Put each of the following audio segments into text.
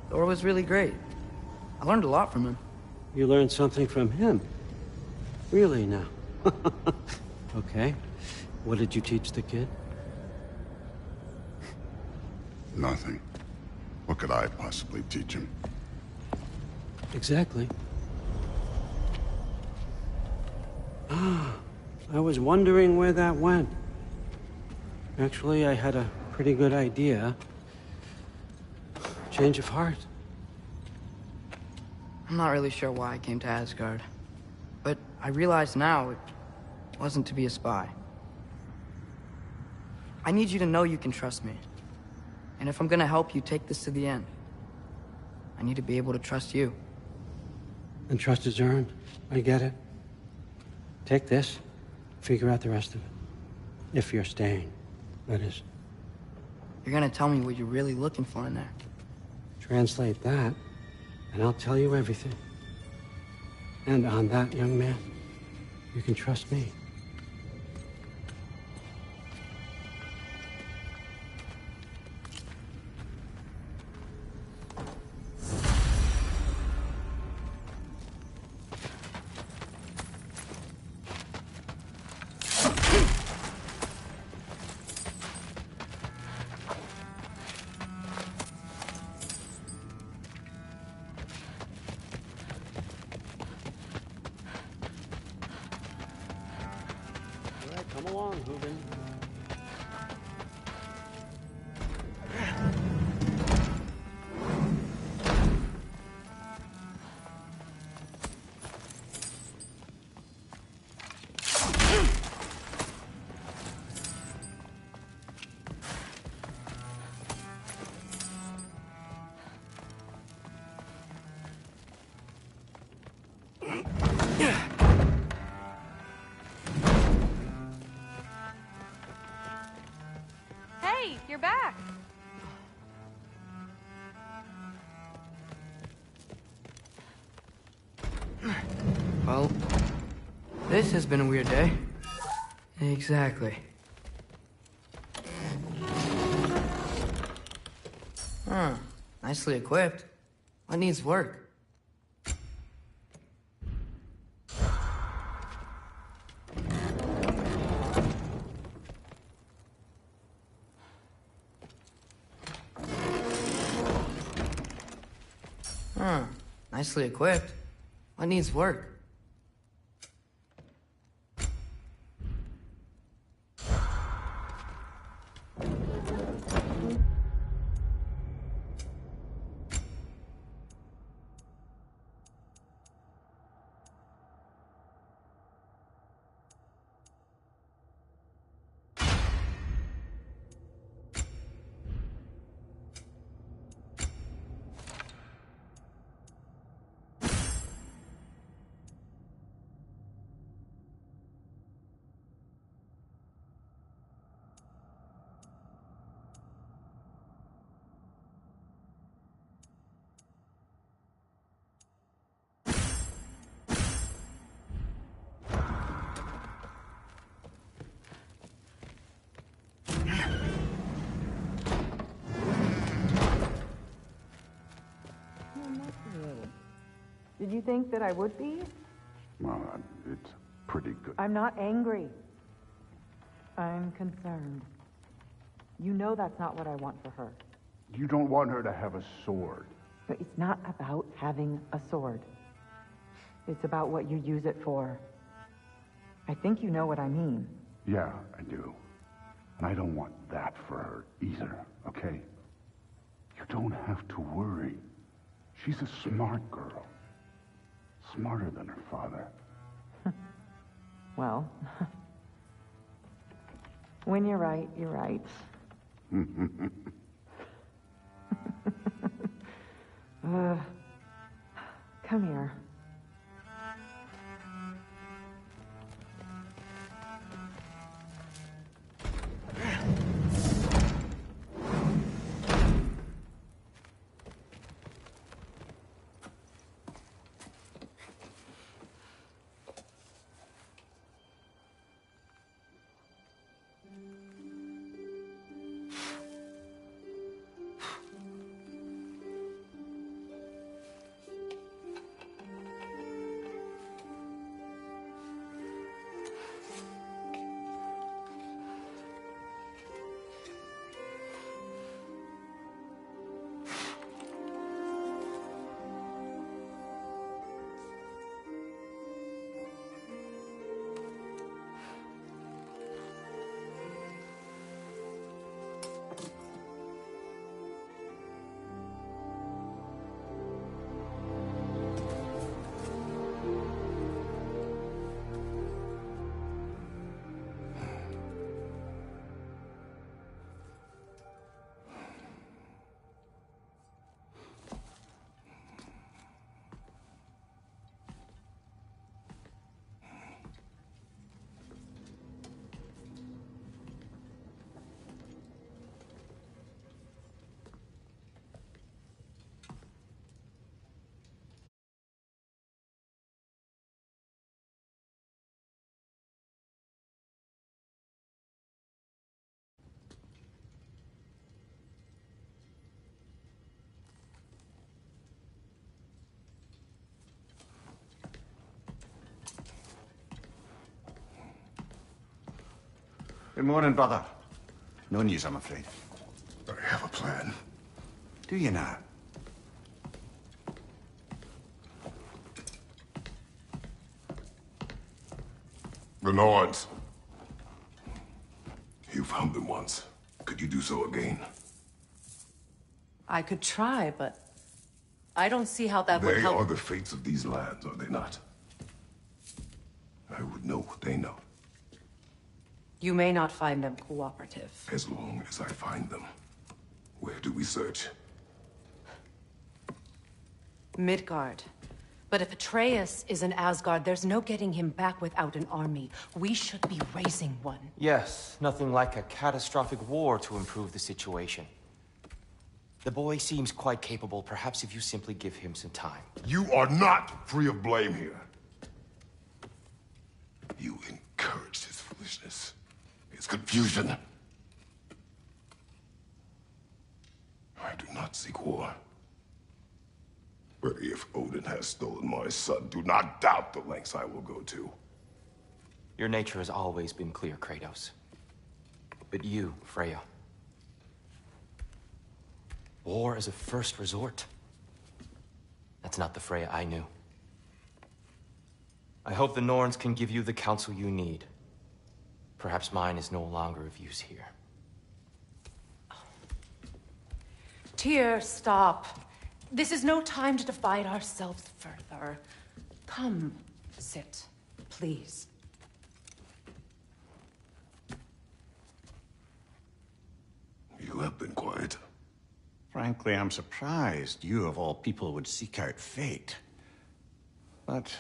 Thor was really great. I learned a lot from him. You learned something from him? Really now? Okay. What did you teach the kid? Nothing. What could I possibly teach him? Exactly. Ah, I was wondering where that went. Actually, I had a pretty good idea. Change of heart. I'm not really sure why I came to Asgard. But I realize now it wasn't to be a spy. I need you to know you can trust me. And if I'm gonna help you take this to the end, I need to be able to trust you. And trust is earned. I get it. Take this, figure out the rest of it. If you're staying, that is. You're gonna tell me what you're really looking for in there. Translate that, and I'll tell you everything. And on that, young man, you can trust me. Come along, Hooven. Hey, you're back. Well, this has been a weird day. Exactly. Huh. Nicely equipped. What needs work? Huh. Nicely equipped. What needs work? Did you think that I would be? Well, it's pretty good. I'm not angry. I'm concerned. You know that's not what I want for her. You don't want her to have a sword. But it's not about having a sword. It's about what you use it for. I think you know what I mean. Yeah, I do. And I don't want that for her either, okay? You don't have to worry. She's a smart girl. Smarter than her father. Well, when you're right, you're right. Come here. Good morning, brother. No news, I'm afraid. I have a plan. Do you now? The Norns. You found them once. Could you do so again? I could try, but I don't see how that would They help. are the fates of these lands, are they not? I would know what they know, You may not find them cooperative. as long as I find them. Where do we search? Midgard. But if Atreus is in Asgard, there's no getting him back without an army. We should be raising one. Yes, nothing like a catastrophic war to improve the situation. The boy seems quite capable. Perhaps if you simply give him some time. You are not free of blame here. You encouraged his foolishness, his confusion. I do not seek war. But if Odin has stolen my son, do not doubt the lengths I will go to. Your nature has always been clear, Kratos. But you, Freya. War as a first resort. That's not the Freya I knew. I hope the Norns can give you the counsel you need. Perhaps mine is no longer of use here. Tyr, stop. This is no time to divide ourselves further. Come, sit, please. You have been quiet. Frankly, I'm surprised you, of all people, would seek out fate. But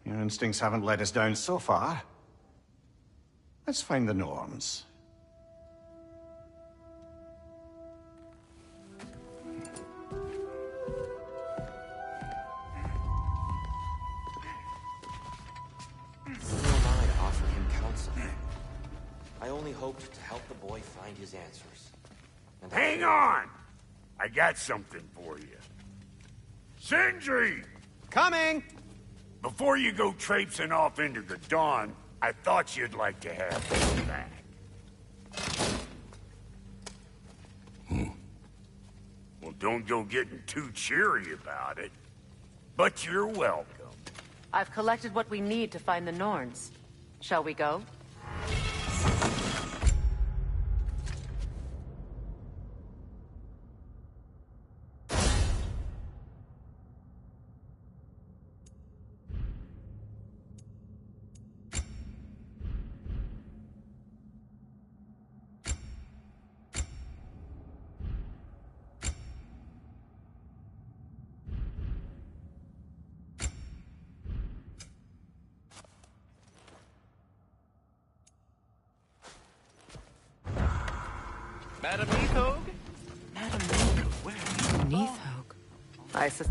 your instincts haven't let us down so far. Let's find the Norns. Who am I to offer him counsel? I only hoped to help the boy find his answers. And Hang on! I got something for you. Sindri! Coming! Before you go traipsing off into the dawn, I thought you'd like to have this back. Well, don't go getting too cheery about it. But you're welcome. I've collected what we need to find the Norns. Shall we go? Madam Neathog? Madam Neathog, where are you? Neathog? I sus-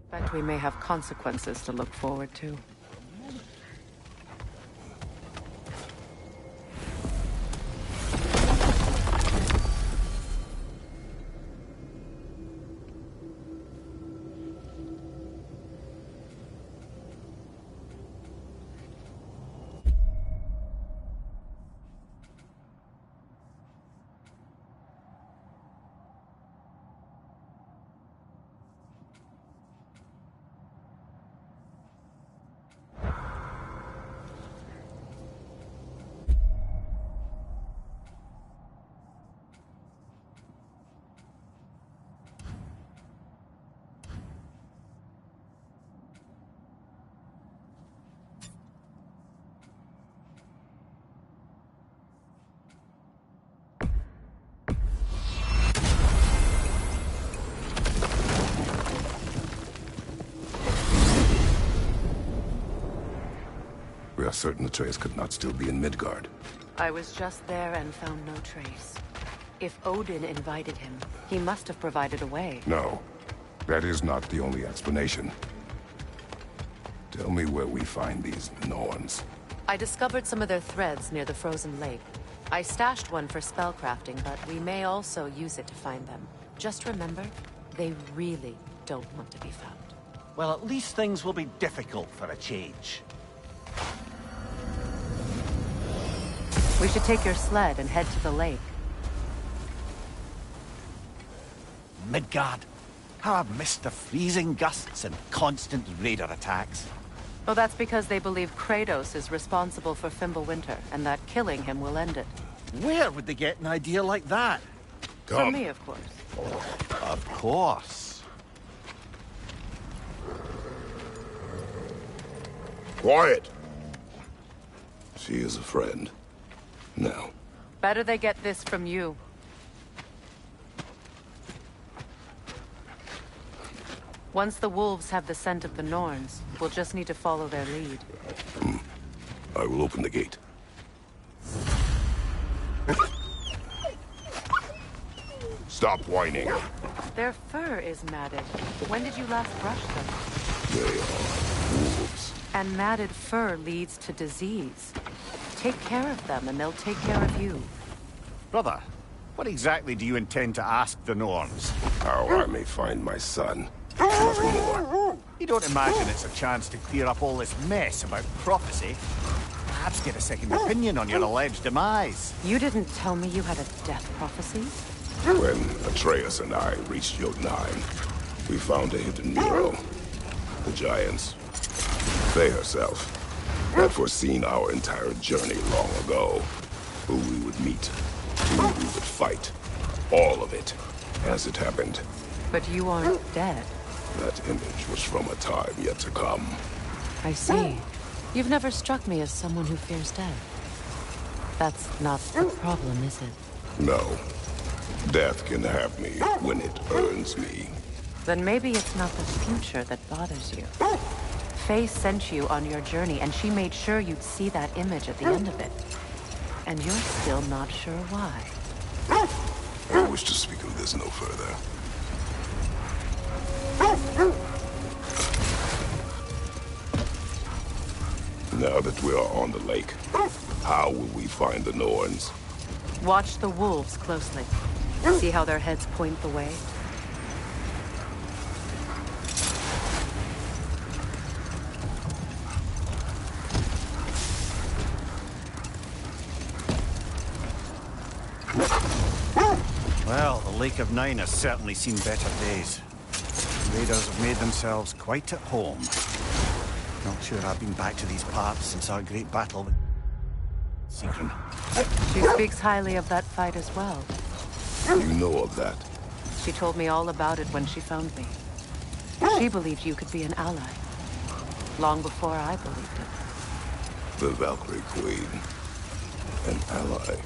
But we may have consequences to look forward to. We are certain Atreus could not still be in Midgard. I was just there and found no trace. If Odin invited him, he must have provided a way. No, that is not the only explanation. Tell me where we find these Norns. I discovered some of their threads near the frozen lake. I stashed one for spellcrafting, but we may also use it to find them. Just remember, they really don't want to be found. Well, at least things will be difficult for a change. We should take your sled and head to the lake. Midgard. How I've missed the freezing gusts and constant raider attacks. Well, that's because they believe Kratos is responsible for Fimbulwinter, and that killing him will end it. Where would they get an idea like that? From me, of course. Of course. Quiet! She is a friend. Now. Better they get this from you. Once the wolves have the scent of the Norns, we'll just need to follow their lead. I will open the gate. Stop whining. Their fur is matted. When did you last brush them? They are wolves. And matted fur leads to disease. Take care of them, and they'll take care of you. Brother, what exactly do you intend to ask the Norns? How I may find my son. Nothing more. You don't imagine it's a chance to clear up all this mess about prophecy? Perhaps get a second opinion on your alleged demise. You didn't tell me you had a death prophecy? When Atreus and I reached Jotunheim, we found a hidden mural. The Giants, they herself, had foreseen our entire journey long ago. Who we would meet, who we would fight. All of it, as it happened. But you aren't dead. That image was from a time yet to come. I see. You've never struck me as someone who fears death. That's not the problem, is it? No. Death can have me when it earns me. Then maybe it's not the future that bothers you. Faye sent you on your journey, and she made sure you'd see that image at the end of it. And you're still not sure why. I wish to speak of this no further. Now that we are on the lake, how will we find the Norns? Watch the wolves closely. See how their heads point the way? Well, the Lake of Nine has certainly seen better days. Raiders have made themselves quite at home. Not sure I've been back to these parts since our great battle with Sigrun. She speaks highly of that fight as well. You know of that? She told me all about it when she found me. She believed you could be an ally. Long before I believed it. The Valkyrie Queen. An ally.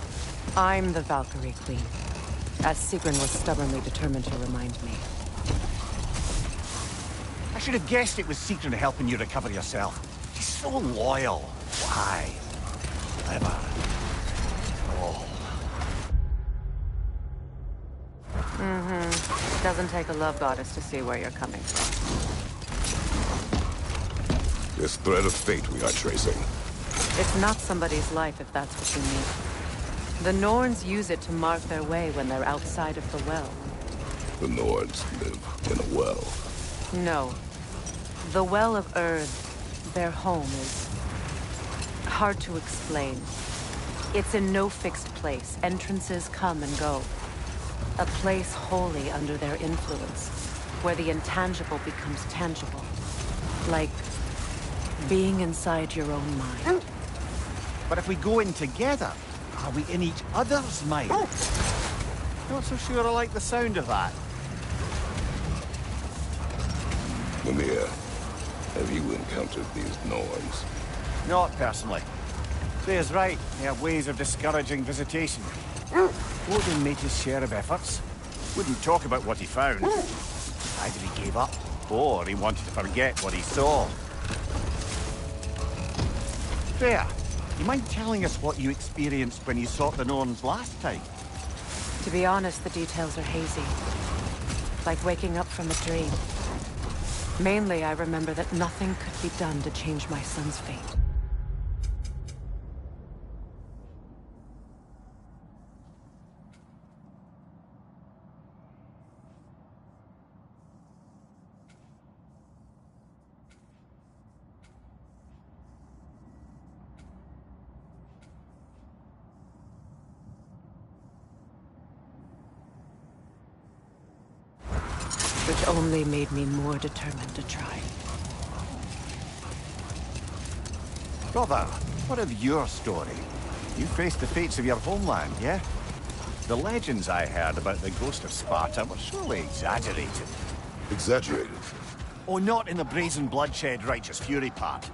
I'm the Valkyrie Queen, as Sigrun was stubbornly determined to remind me. I should have guessed it was Sigrun helping you recover yourself. She's so loyal. Why? Clever. Oh. Doesn't take a love goddess to see where you're coming from. This thread of fate we are tracing. It's not somebody's life, if that's what you mean. The Norns use it to mark their way when they're outside of the well. The Nords live in a well. No. The Well of Erd, their home, is hard to explain. It's in no fixed place. Entrances come and go. A place wholly under their influence, where the intangible becomes tangible. Like being inside your own mind. But if we go in together, are we in each other's mind? Not so sure I like the sound of that. Mimir, have you encountered these Norns? Not personally. Freya's right. They have ways of discouraging visitation. Odin made his share of efforts. Wouldn't talk about what he found. Either he gave up, or he wanted to forget what he saw. Freya, You mind telling us what you experienced when you sought the Norns last time? To be honest, the details are hazy. Like waking up from a dream. Mainly, I remember that nothing could be done to change my son's fate. Which only made me more determined to try. Brother, what of your story? You faced the fates of your homeland, yeah? The legends I heard about the ghost of Sparta were surely exaggerated. Exaggerated? Oh, not in the brazen bloodshed righteous fury part.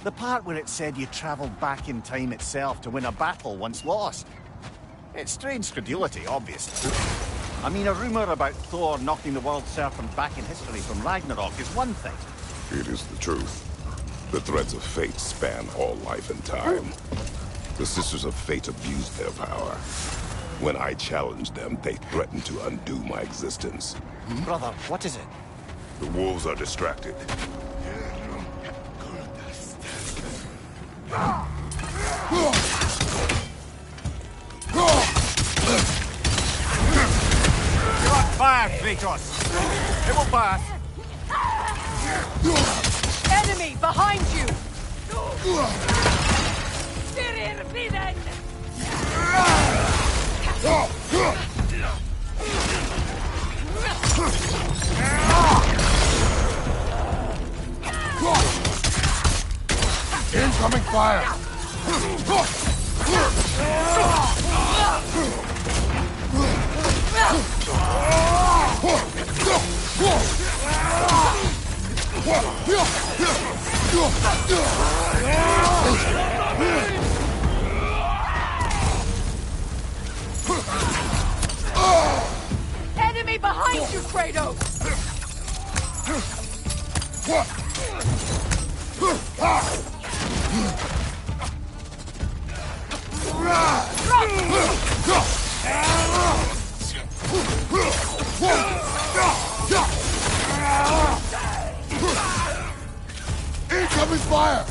The part where it said you traveled back in time itself to win a battle once lost. It's strange credulity, obviously. I mean, a rumor about Thor knocking the world serpent back in history from Ragnarok is one thing. It is the truth. The threads of fate span all life and time. The Sisters of Fate abused their power. When I challenged them, they threatened to undo my existence. Brother, what is it? The wolves are distracted. Fire, Kratos! It will pass! Enemy behind you! Incoming fire! Enemy behind you, Kratos! Incoming fire!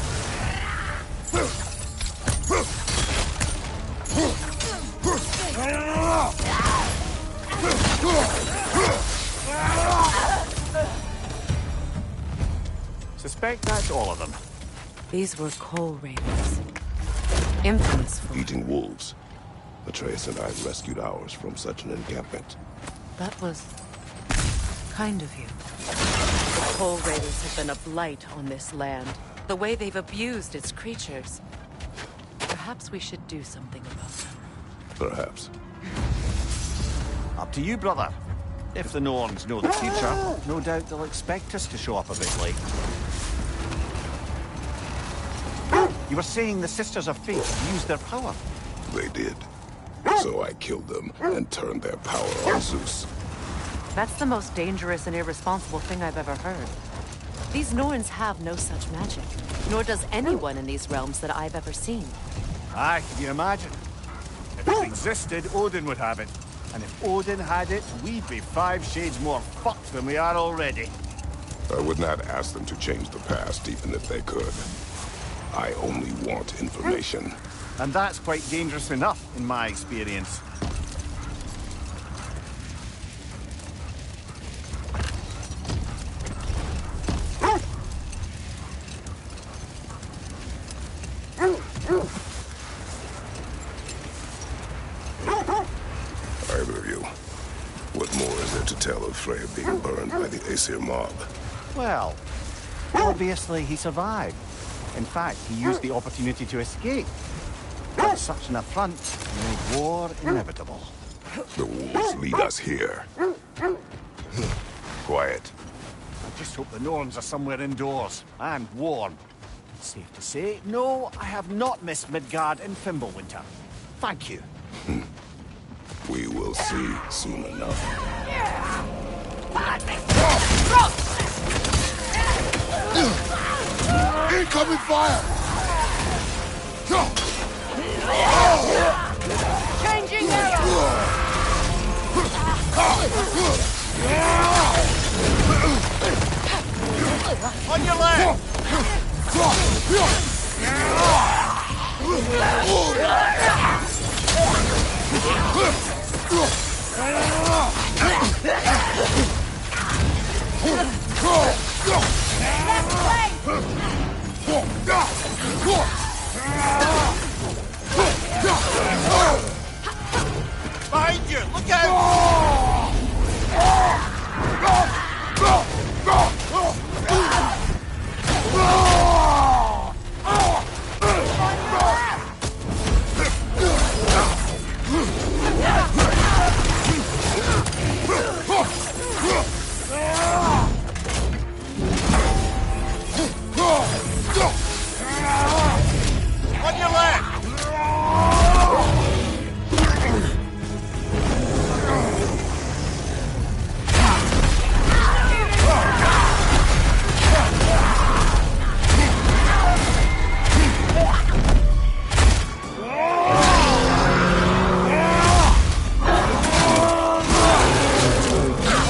Suspect that's all of them. These were coal raiders. Infamous for... Eating wolves. Atreus and I rescued ours from such an encampment. That was... kind of you. The coal raiders have been a blight on this land. The way they've abused its creatures. Perhaps we should do something about them. Perhaps. Up to you, brother. If the Norns know the future, no doubt they'll expect us to show up a bit late. You were saying the Sisters of Fate used their power. They did. So I killed them and turned their power on Zeus. That's the most dangerous and irresponsible thing I've ever heard. These Norns have no such magic. Nor does anyone in these realms that I've ever seen. Aye, can you imagine? If it existed, Odin would have it. And if Odin had it, we'd be 5 shades more fucked than we are already. I would not ask them to change the past, even if they could. I only want information. And that's quite dangerous enough, in my experience. Either of you, what more is there to tell of Freya being burned by the Aesir mob? Well, obviously he survived. In fact, he used the opportunity to escape. But such an affront made war inevitable. The wolves lead us here. Quiet. I just hope the Norns are somewhere indoors, and warm. Safe to say, no, I have not missed Midgard in Fimbulwinter. Thank you. We will see soon enough. Incoming fire! Changing arrow! On your left! Behind you! Look out! On your left!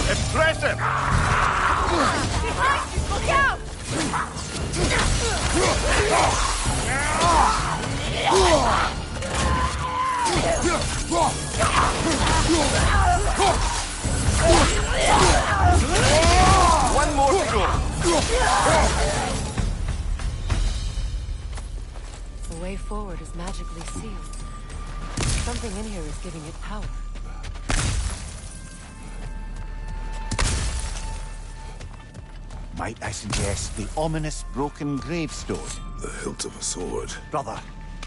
Impressive! Look out! One more to go. The way forward is magically sealed. Something in here is giving it power. Might I suggest the ominous broken gravestone? The hilt of a sword. Brother,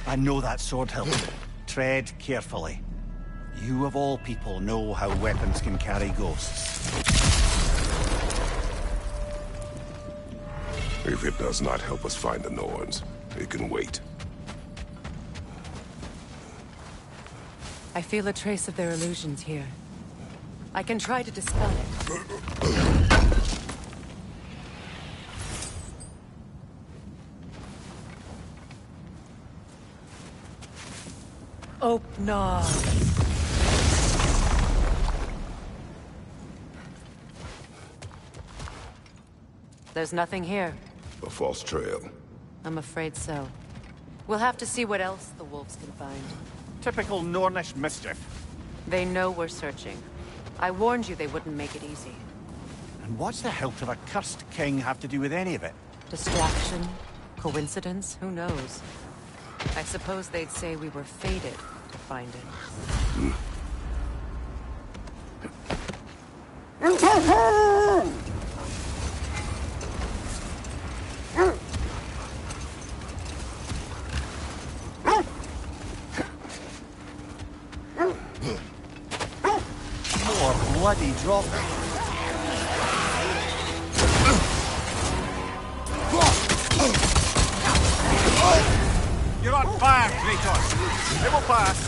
I know that sword hilt. Tread carefully. You of all people know how weapons can carry ghosts. If it does not help us find the Norns, it can wait. I feel a trace of their illusions here. I can try to dispel it. Open. There's nothing here. A false trail. I'm afraid so. We'll have to see what else the wolves can find. Typical Nornish mischief. They know we're searching. I warned you they wouldn't make it easy. And what's the hilt of a cursed king have to do with any of it? Distraction? Coincidence? Who knows? I suppose they'd say we were fated to find it. More bloody dropping. You're on fire, Kratos. It will pass.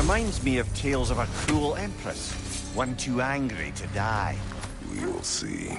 Reminds me of tales of a cruel empress, one too angry to die. We will see.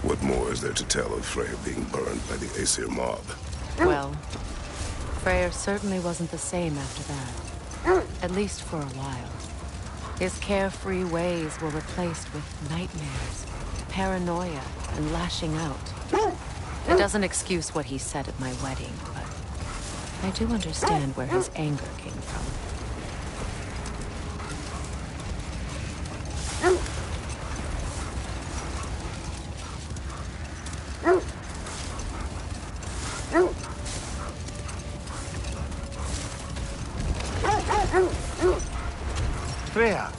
What more is there to tell of Freyr being burned by the Aesir mob? Well, Freyr certainly wasn't the same after that. At least for a while. His carefree ways were replaced with nightmares, paranoia, and lashing out. It doesn't excuse what he said at my wedding, but I do understand where his anger came from. Freya,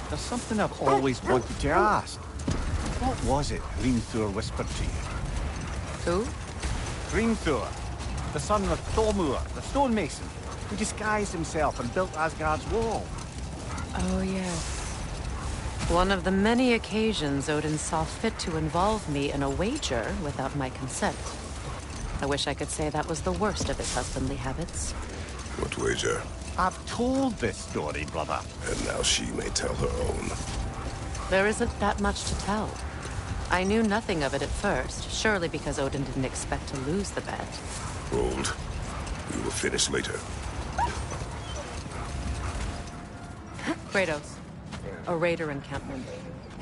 there's something I've always wanted to ask. What was it Hrimthur whispered to you? Who? Hrimthur, the son of Thormur, the stonemason, who disguised himself and built Asgard's wall. Oh, yes. One of the many occasions Odin saw fit to involve me in a wager without my consent. I wish I could say that was the worst of his husbandly habits. What wager? I've told this story, brother. And now she may tell her own. There isn't that much to tell. I knew nothing of it at first, surely because Odin didn't expect to lose the bet. Hold. We will finish later. Kratos, a raider encampment.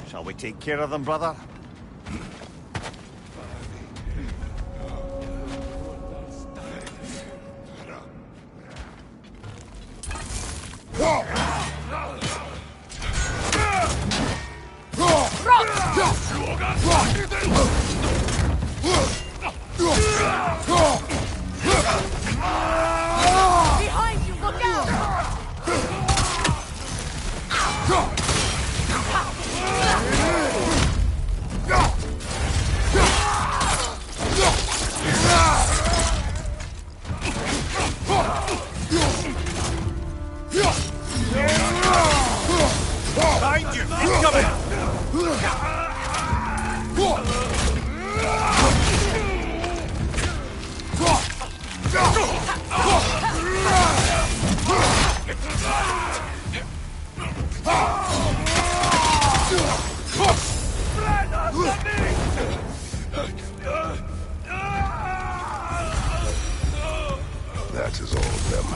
Shall we take care of them, brother? Behind you, look out! Behind you! Incoming! That is all of them.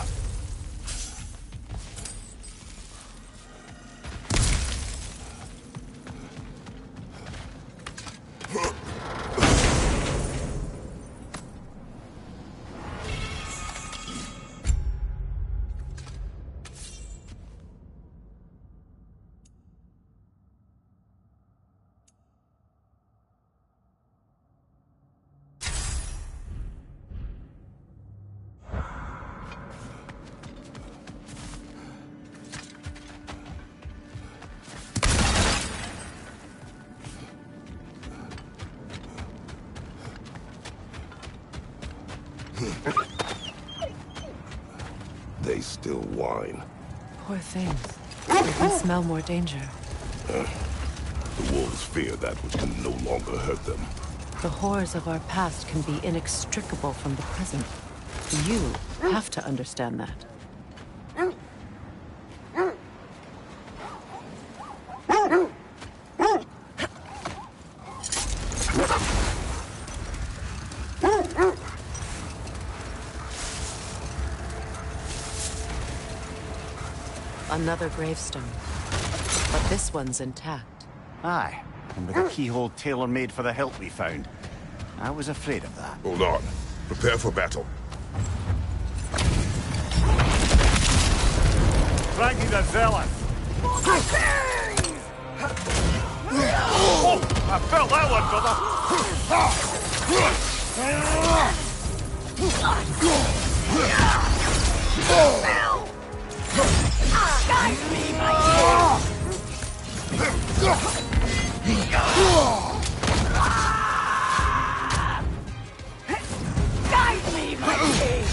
They still whine. Poor things. They can smell more danger. The wolves fear that which can no longer hurt them. The horrors of our past can be inextricable from the present. You have to understand that. Another gravestone. But this one's intact. Aye, and with a keyhole tailor-made for the hilt we found. I was afraid of that. Hold on. Prepare for battle. Frankie the Zealous. Oh, I felt that one, brother. Guide me, my king! Guide me, my king! Is that all? Guide me, my king!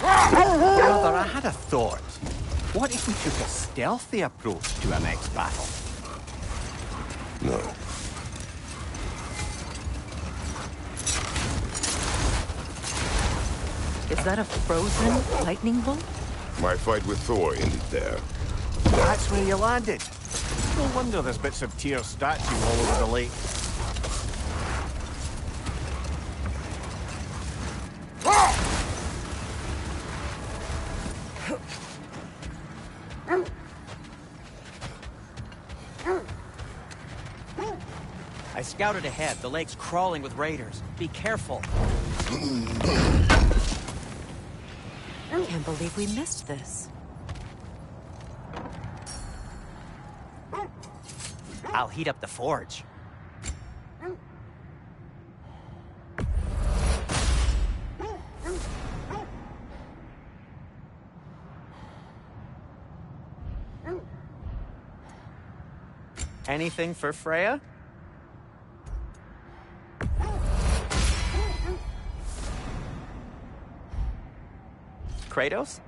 Brother, I had a thought. What if we took a stealthy approach to our next battle? No. Is that a frozen lightning bolt? My fight with Thor ended there. That's where you landed. No wonder there's bits of Tyr's statue all over the lake. I scouted ahead. The lake's crawling with raiders. Be careful. Can't believe we missed this. I'll heat up the forge. Anything for Freya? Kratos?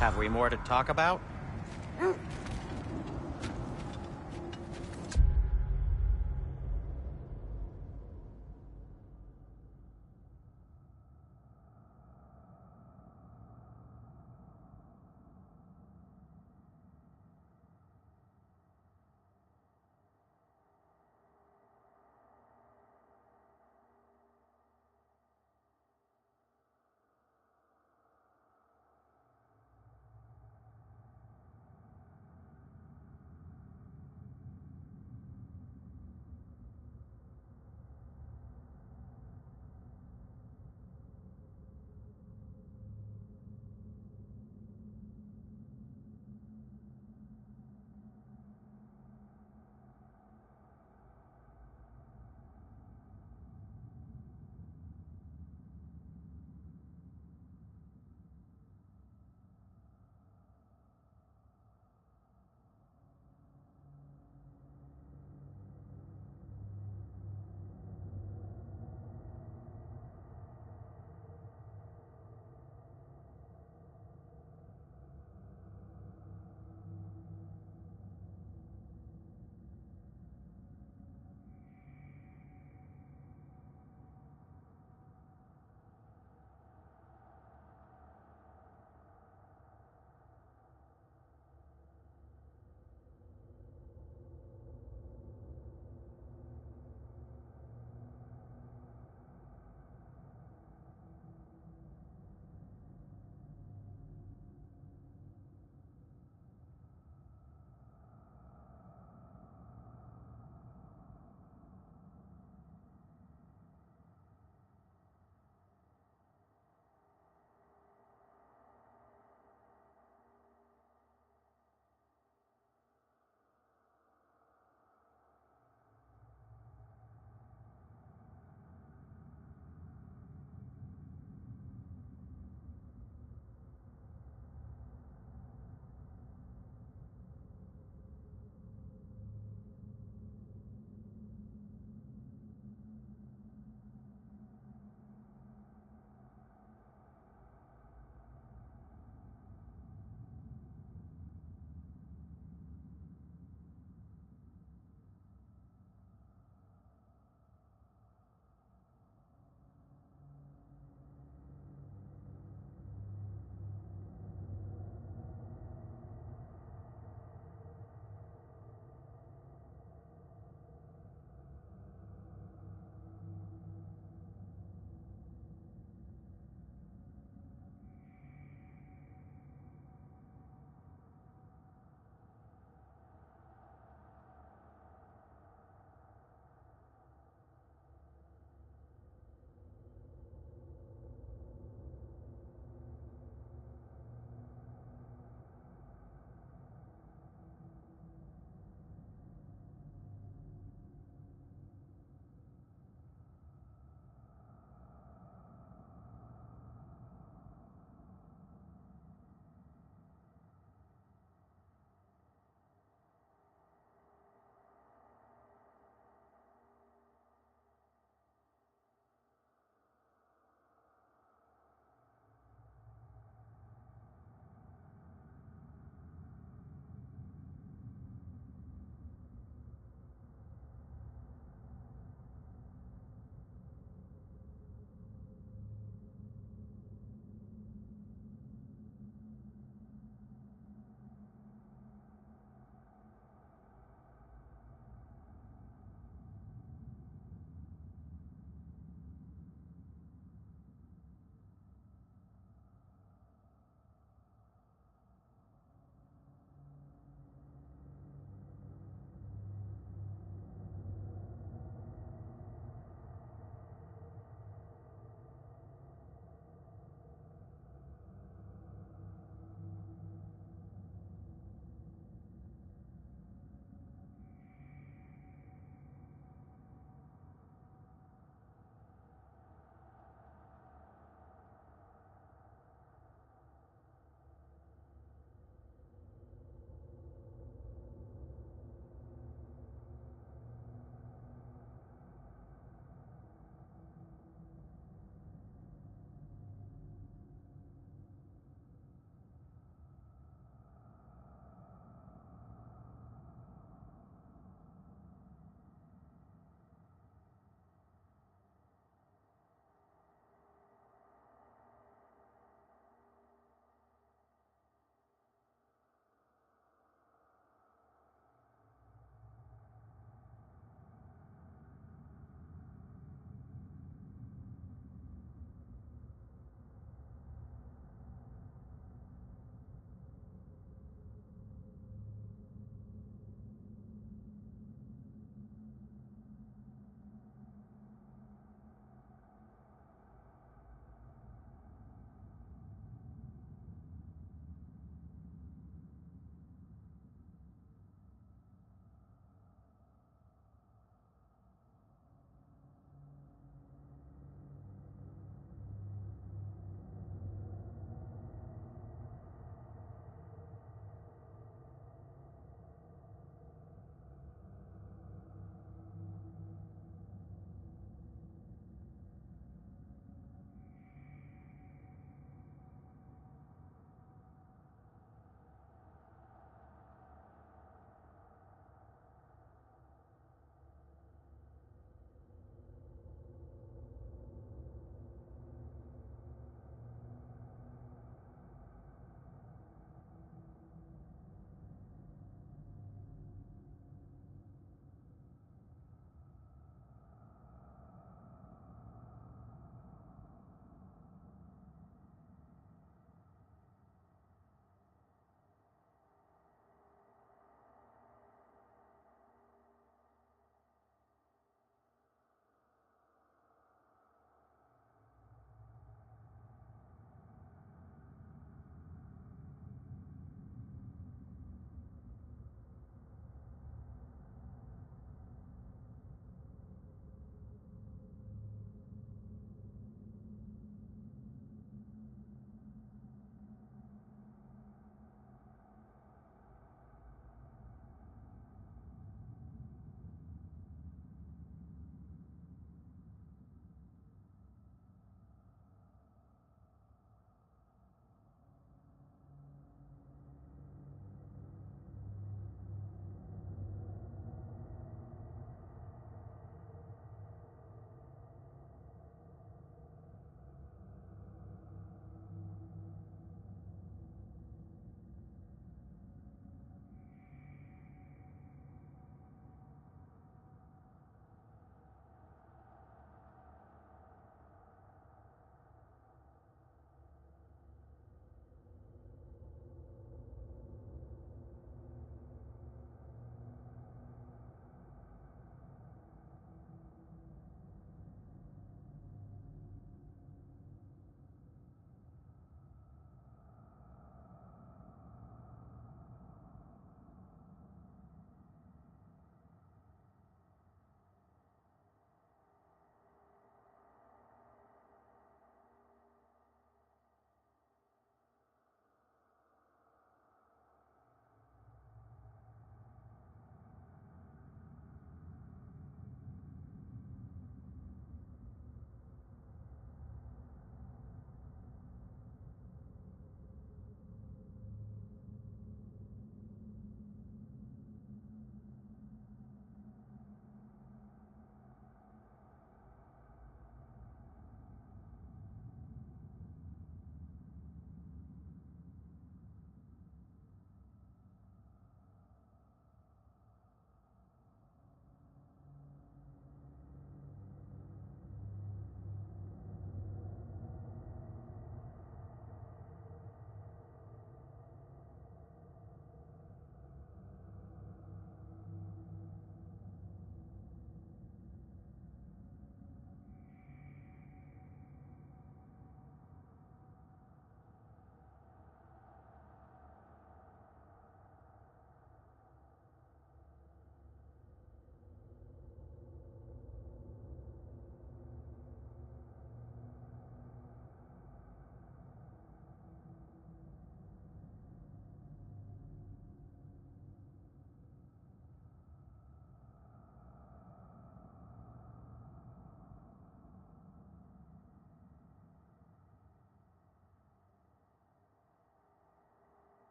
Have we more to talk about?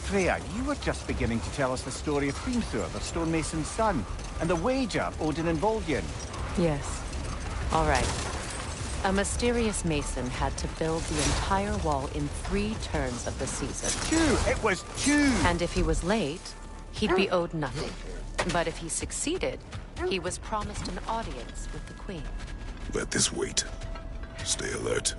Freya, you were just beginning to tell us the story of Hrimthur, the stonemason's son, and the wager Odin involved you in. Yes. All right. A mysterious mason had to build the entire wall in 3 turns of the season. 2! It was 2! And if he was late, he'd be owed nothing. But if he succeeded, he was promised an audience with the queen. Let this wait. Stay alert.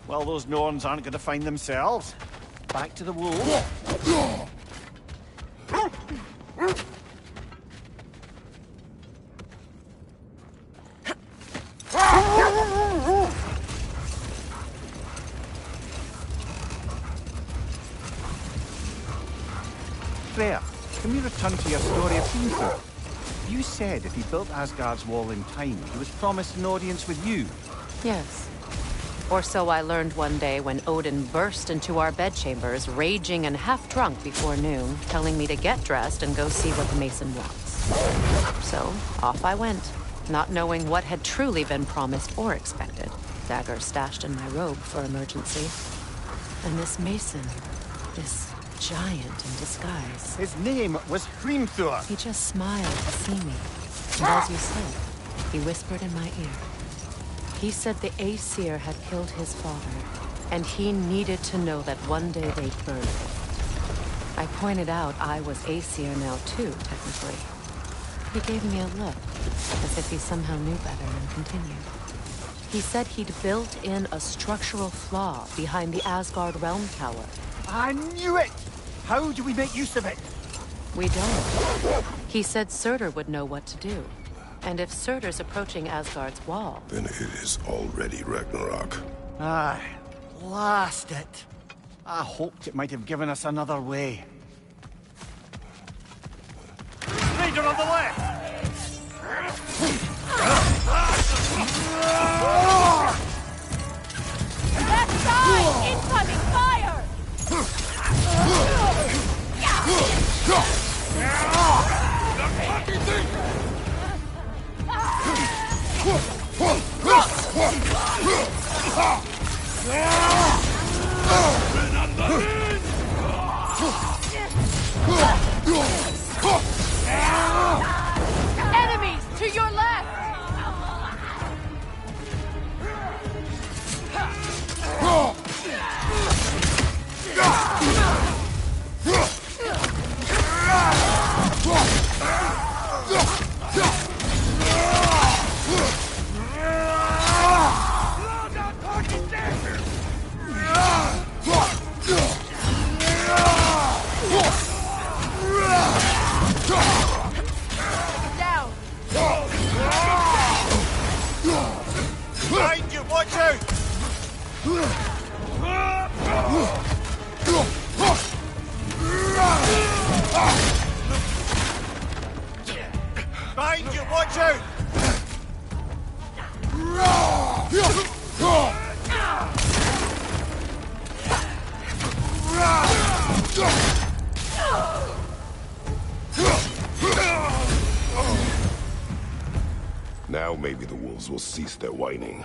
Well, those Norns aren't going to find themselves. Back to the wolves. Freya, can we return to your story of Hrimthur? You said if he built Asgard's wall in time, he was promised an audience with you. Yes. Or so I learned one day when Odin burst into our bedchambers, raging and half-drunk before noon, telling me to get dressed and go see what the mason wants. So, off I went, not knowing what had truly been promised or expected. Dagger stashed in my robe for emergency. And this mason, this giant in disguise. His name was Hrimthur. He just smiled to see me. And as you said, he whispered in my ear. He said the Aesir had killed his father, and he needed to know that one day they'd burn him. I pointed out I was Aesir now too, technically. He gave me a look, as if he somehow knew better and continued. He said he'd built in a structural flaw behind the Asgard Realm Tower. I knew it! How do we make use of it? We don't. He said Surtur would know what to do. And if Surtur's approaching Asgard's wall... Then it is already Ragnarok. Aye. Blast it. I hoped it might have given us another way. Raider on the left! Left side! Incoming fire! Enemies to your left! Down! Behind you, watch out! Behind you, watch out! Now maybe the wolves will cease their whining.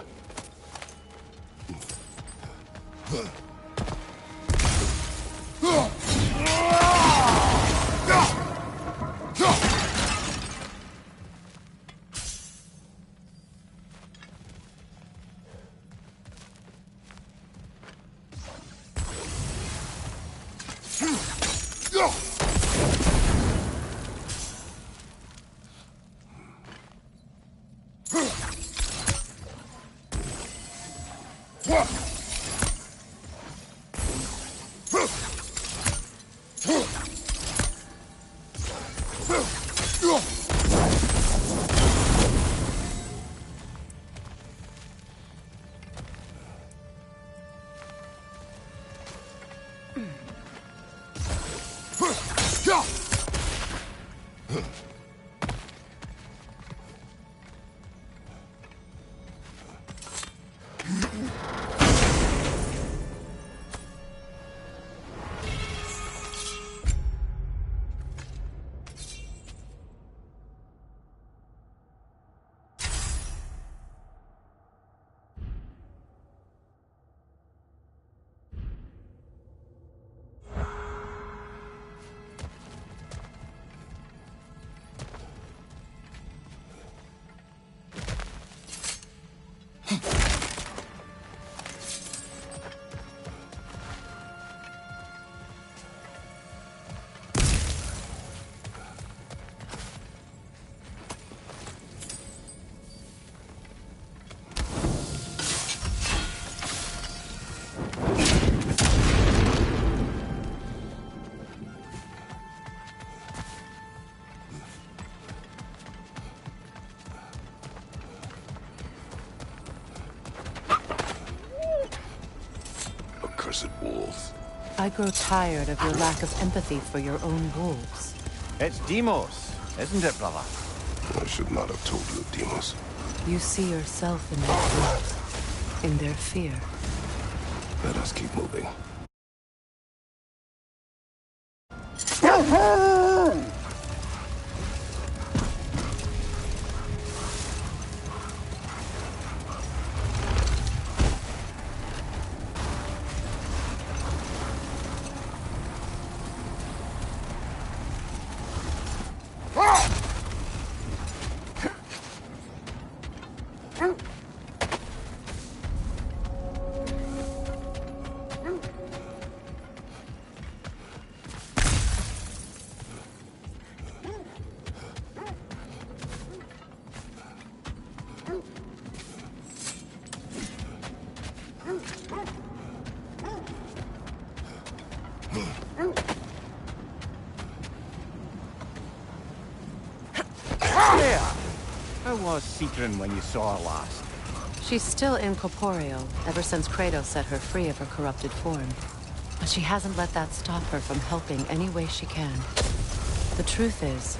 Accursed wolves. I grow tired of your lack of empathy for your own wolves. It's Demos, isn't it, brother? I should not have told you, Demos. You see yourself in their wolves, in their fear. Let us keep moving. How was Seekrin when you saw her last? She's still incorporeal, ever since Kratos set her free of her corrupted form. But she hasn't let that stop her from helping any way she can. The truth is,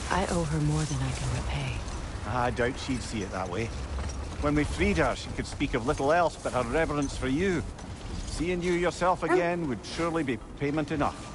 I owe her more than I can repay. I doubt she'd see it that way. When we freed her, she could speak of little else but her reverence for you. Seeing you yourself again would surely be payment enough.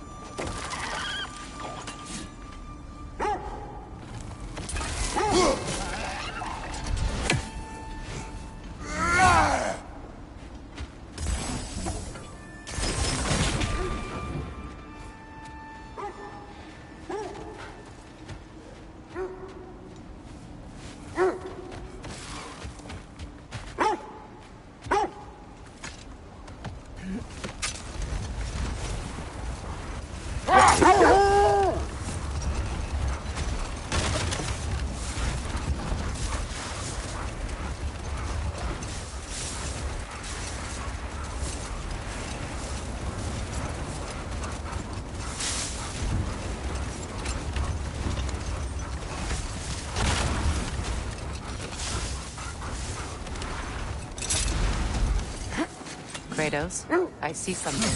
Kratos, I see something.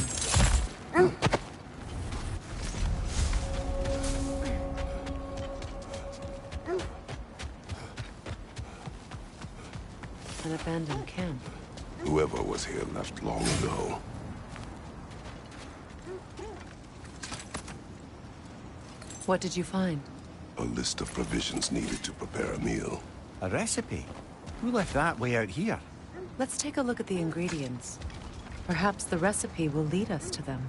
An abandoned camp. Whoever was here left long ago. What did you find? A list of provisions needed to prepare a meal. A recipe? Who left that way out here? Let's take a look at the ingredients. Perhaps the recipe will lead us to them.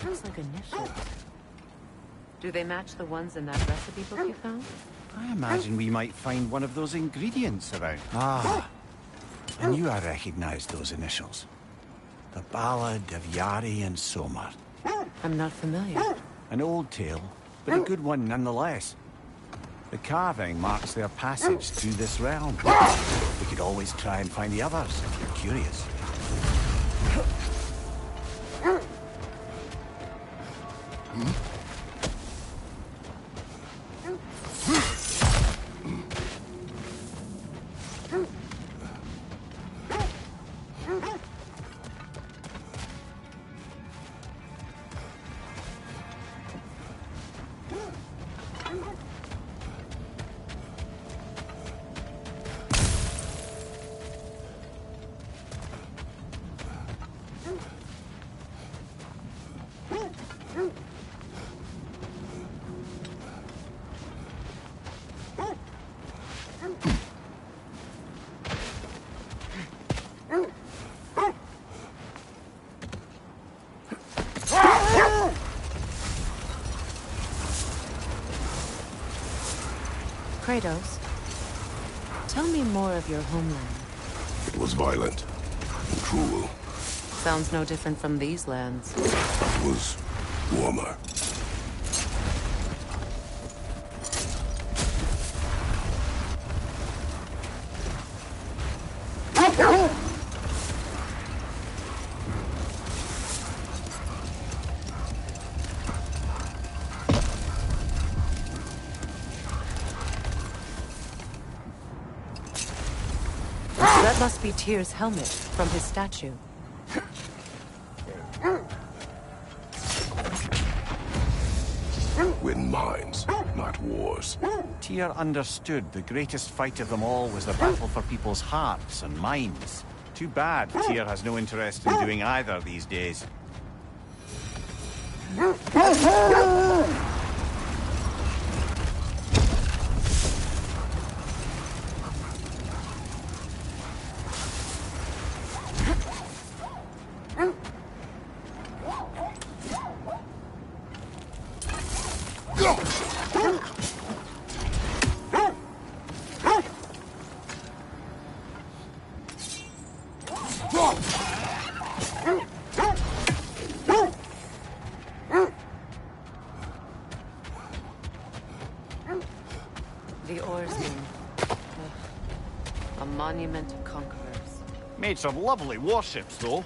Looks like initials. Do they match the ones in that recipe book you found? I imagine we might find one of those ingredients around. Ah, I knew I recognized those initials. The Ballad of Yari and Somar. I'm not familiar. An old tale, but a good one nonetheless. The carving marks their passage through this realm. We could always try and find the others if you're curious. Kratos, tell me more of your homeland. It was violent and cruel. Sounds no different from these lands. It was warmer. That must be Tyr's helmet from his statue. Win minds, not wars. Tyr understood the greatest fight of them all was the battle for people's hearts and minds. Too bad Tyr has no interest in doing either these days. The oarsmen. Ugh. A monument to conquerors. Made some lovely warships, though.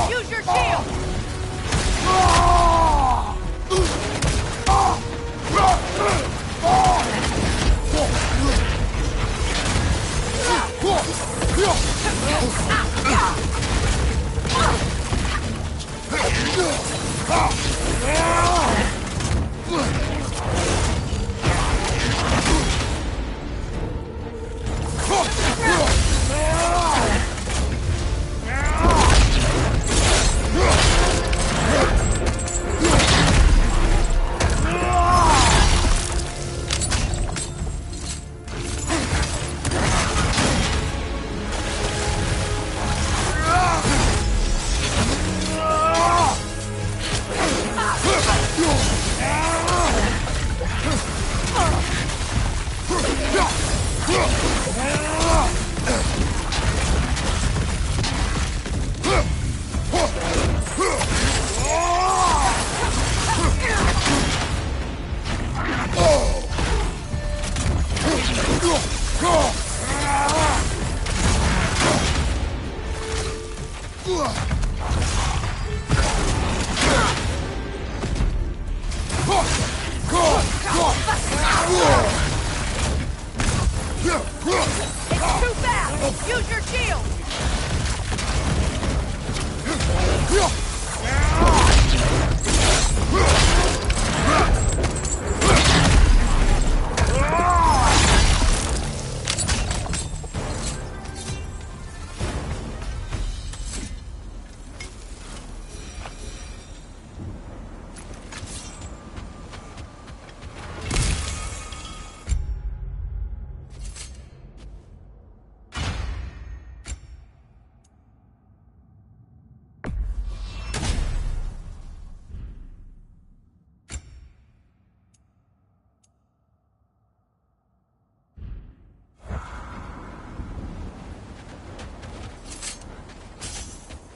Use your shield! It's too fast! Use your shield!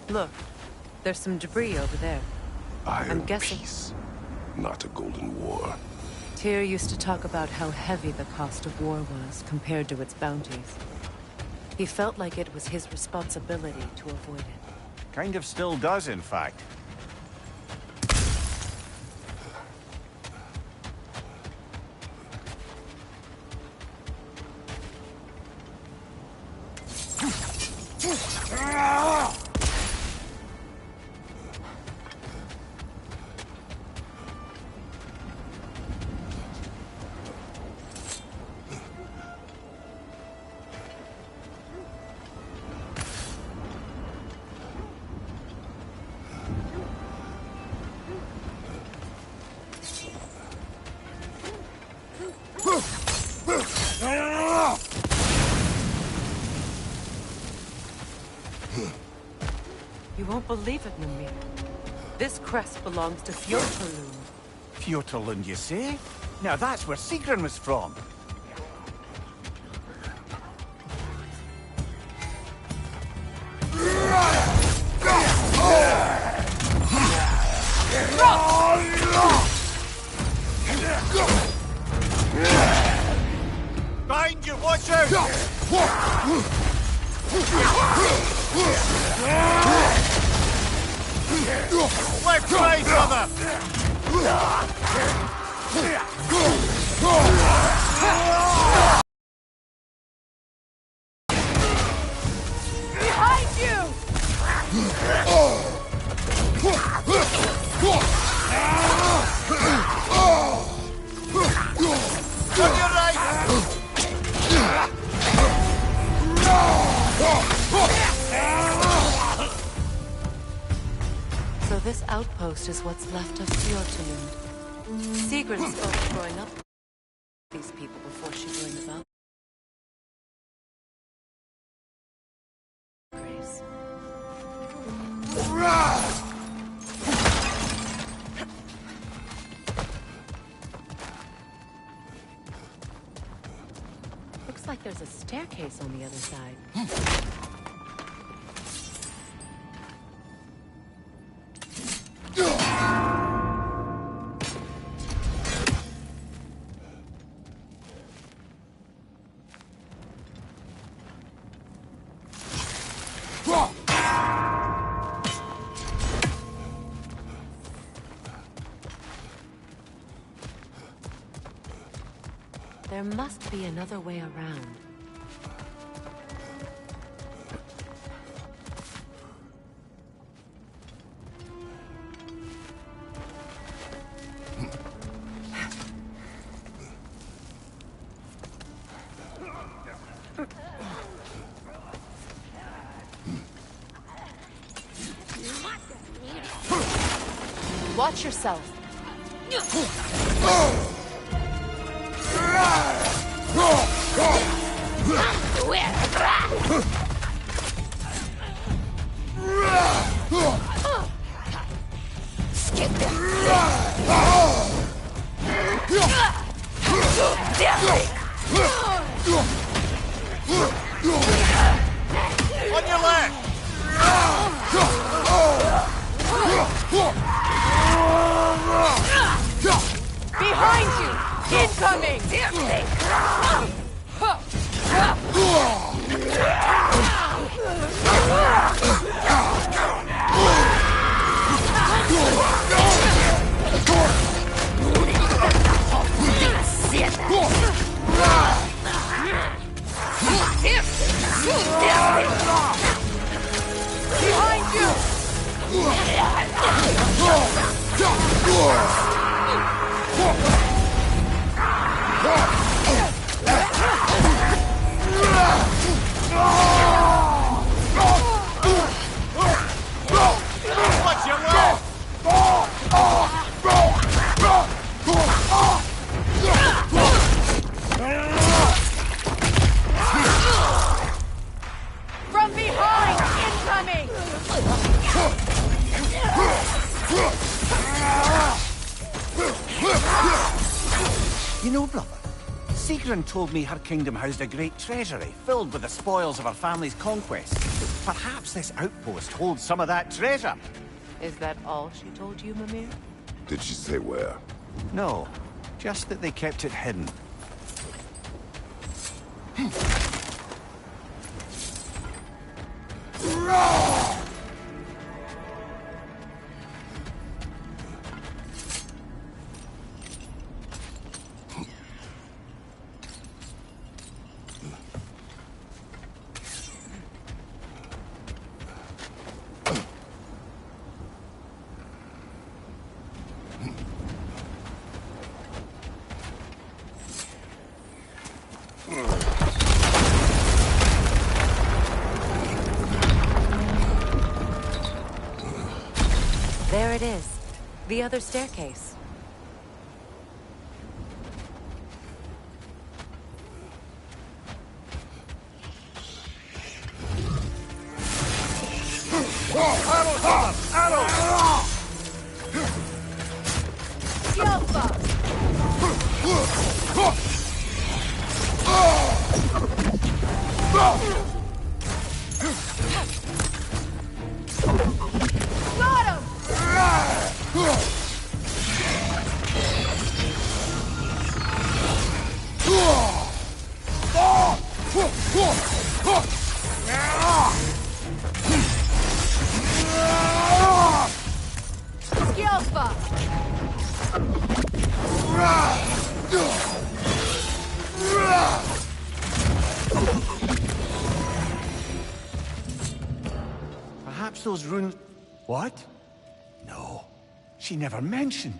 Look, there's some debris over there. I'm guessing Peace, not a golden war. Tyr used to talk about how heavy the cost of war was compared to its bounties. He felt like it was his responsibility to avoid it. Kind of still does, in fact. You won't believe it, Mimir. This crest belongs to Fjordlund. Fjordlund, you say? Now that's where Sigrun was from. Behind you, watch out! Left side, brother! Behind you! On your right! This outpost is what's left of Fjortund. Sigrid spoke of growing up with these people before she joined the Val. Grace. Looks like there's a staircase on the other side. There must be another way around. Watch yourself. On your left! Behind you! Incoming! Behind you! Watch your left! From behind! Incoming! You know, brother, Sigrun told me her kingdom housed a great treasury filled with the spoils of her family's conquests. Perhaps this outpost holds some of that treasure. Is that all she told you, Mimir? Did she say where? No, just that they kept it hidden. There it is. The other staircase. Perhaps those runes... What? No, she never mentioned.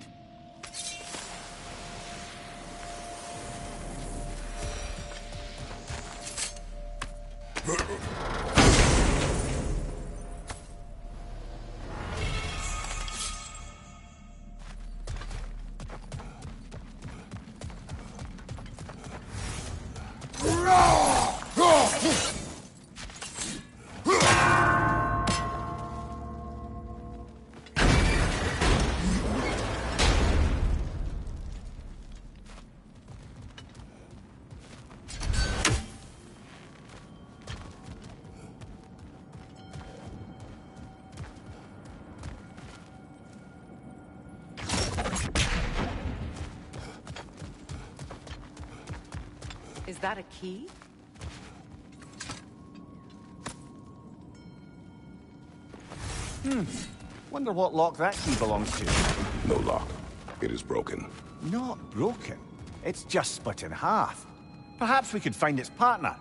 Is that a key? Wonder what lock that key belongs to. No lock. It is broken. Not broken. It's just split in half. Perhaps we could find its partner.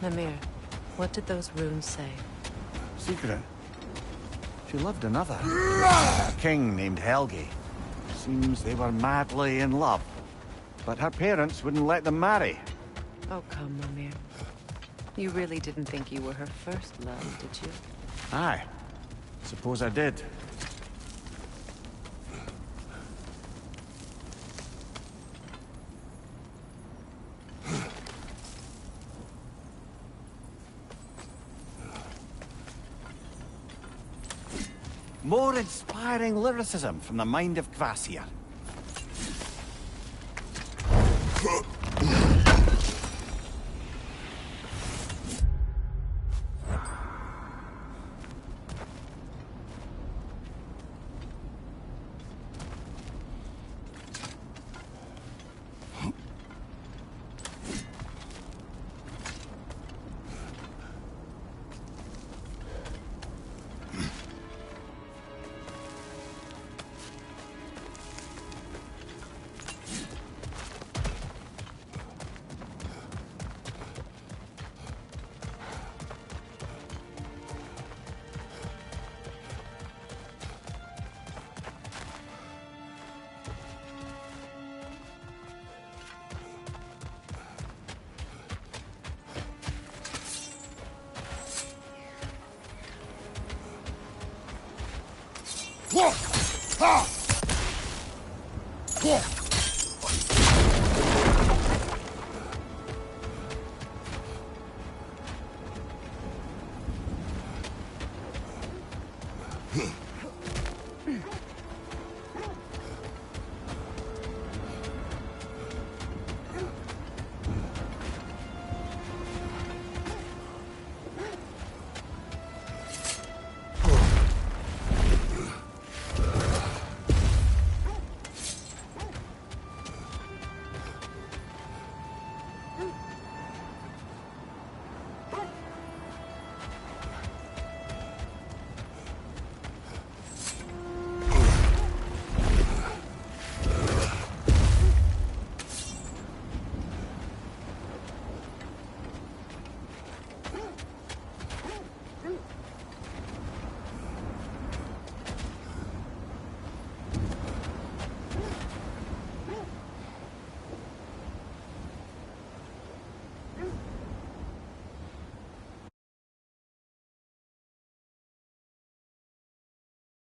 Mimir, what did those runes say? Secret. She loved another. A king named Helgi. Seems they were madly in love. But her parents wouldn't let them marry. Oh, come, Mimir. You really didn't think you were her first love, did you? Aye. Suppose I did. More inspiring lyricism from the mind of Kvasir.